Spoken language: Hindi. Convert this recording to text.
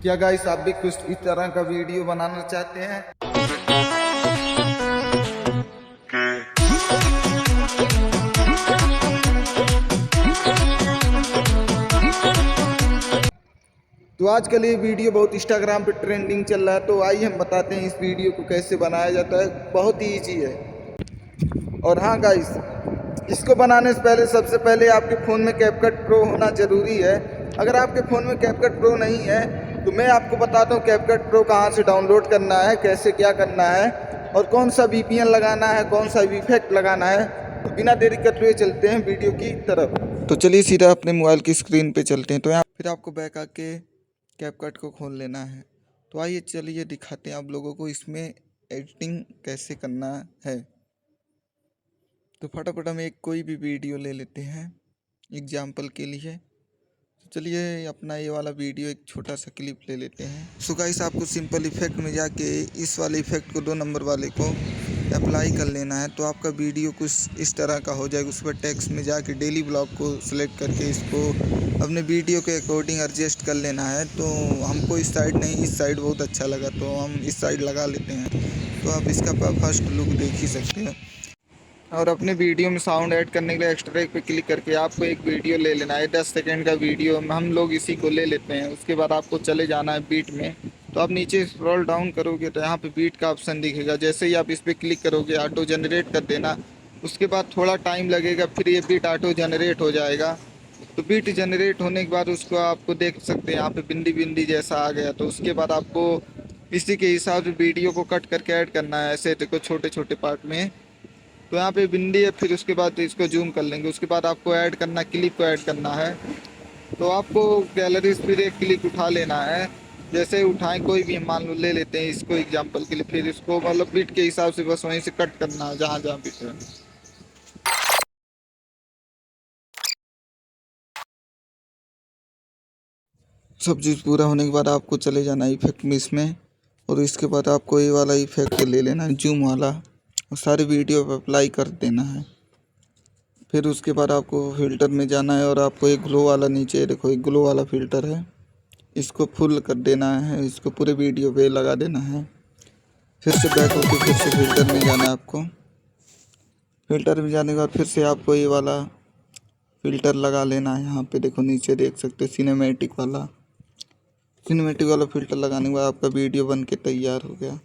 क्या गाइस आप भी कुछ इस तरह का वीडियो बनाना चाहते हैं? तो आजकल ये वीडियो बहुत इंस्टाग्राम पे ट्रेंडिंग चल रहा है, तो आइए हम बताते हैं इस वीडियो को कैसे बनाया जाता है। बहुत ही ईजी है। और हाँ गाइस, इसको बनाने से पहले सबसे पहले आपके फ़ोन में कैपकट प्रो होना ज़रूरी है। अगर आपके फ़ोन में कैपकट प्रो नहीं है तो मैं आपको बताता हूँ कैपकट प्रो कहाँ से डाउनलोड करना है, कैसे क्या करना है और कौन सा VPN लगाना है, कौन सा इफेक्ट लगाना है। तो बिना देरी करते हुए चलते हैं वीडियो की तरफ। तो चलिए सीधा अपने मोबाइल की स्क्रीन पे चलते हैं। तो यहाँ फिर आपको बैक आके कैपकट को खोल लेना है। तो आइए चलिए दिखाते हैं आप लोगों को इसमें एडिटिंग कैसे करना है। तो फटाफट हम एक कोई भी वीडियो ले लेते हैं एग्जाम्पल के लिए। तो चलिए अपना ये वाला वीडियो एक छोटा सा क्लिप ले लेते हैं। सो गाइस आपको सिंपल इफेक्ट में जाके इस वाले इफेक्ट को 2 नंबर वाले को अप्लाई कर लेना है। तो आपका वीडियो कुछ इस तरह का हो जाएगा। उस पर टेक्स्ट में जाके डेली ब्लॉग को सिलेक्ट करके इसको अपने वीडियो के अकॉर्डिंग एडजस्ट कर लेना है। तो हमको इस साइड नहीं, इस साइड बहुत अच्छा लगा तो हम इस साइड लगा लेते हैं। तो आप इसका फर्स्ट लुक देख ही सकते हैं। और अपने वीडियो में साउंड ऐड करने के लिए एक्सट्रैक्ट पे क्लिक करके आपको एक वीडियो ले लेना है। 10 सेकंड का वीडियो हम लोग इसी को ले लेते हैं। उसके बाद आपको चले जाना है बीट में। तो आप नीचे स्क्रॉल डाउन करोगे तो यहाँ पे बीट का ऑप्शन दिखेगा। जैसे ही आप इस पर क्लिक करोगे ऑटो जनरेट कर देना। उसके बाद थोड़ा टाइम लगेगा, फिर ये बीट ऑटो जनरेट हो जाएगा। तो बीट जनरेट होने के बाद उसको आपको देख सकते हैं यहाँ पे बिंदी बिंदी जैसा आ गया। तो उसके बाद आपको इसी के हिसाब से वीडियो को कट करके ऐड करना है। ऐसे देखो छोटे छोटे पार्ट में। तो यहाँ पे बिंदी है, फिर उसके बाद इसको जूम कर लेंगे। उसके बाद आपको ऐड करना, क्लिप को ऐड करना है। तो आपको गैलरी से फिर एक क्लिप उठा लेना है। जैसे उठाएं कोई भी, हम मान लो ले लेते हैं इसको एग्जांपल के लिए। फिर इसको मतलब बीट के हिसाब से बस वहीं से कट करना है जहाँ जहाँ बीट है। सब चीज़ पूरा होने के बाद आपको चले जाना है इफेक्ट में इसमें। और इसके बाद आपको ये वाला इफेक्ट ले लेना है, जूम वाला, और सारी वीडियो पर अप्लाई कर देना है। फिर उसके बाद आपको फ़िल्टर में जाना है और आपको एक ग्लो वाला, नीचे देखो एक ग्लो वाला फ़िल्टर है, इसको फुल कर देना है। इसको पूरे वीडियो पे लगा देना है। फिर से बैक होकर फिर से फ़िल्टर में जाना है आपको। फ़िल्टर में जाने के बाद फिर से आपको ये वाला फ़िल्टर लगा लेना है। यहाँ पे देखो नीचे देख सकते हैं सिनेमैटिक वाला फ़िल्टर लगाने के बाद आपका वीडियो बन के तैयार हो गया।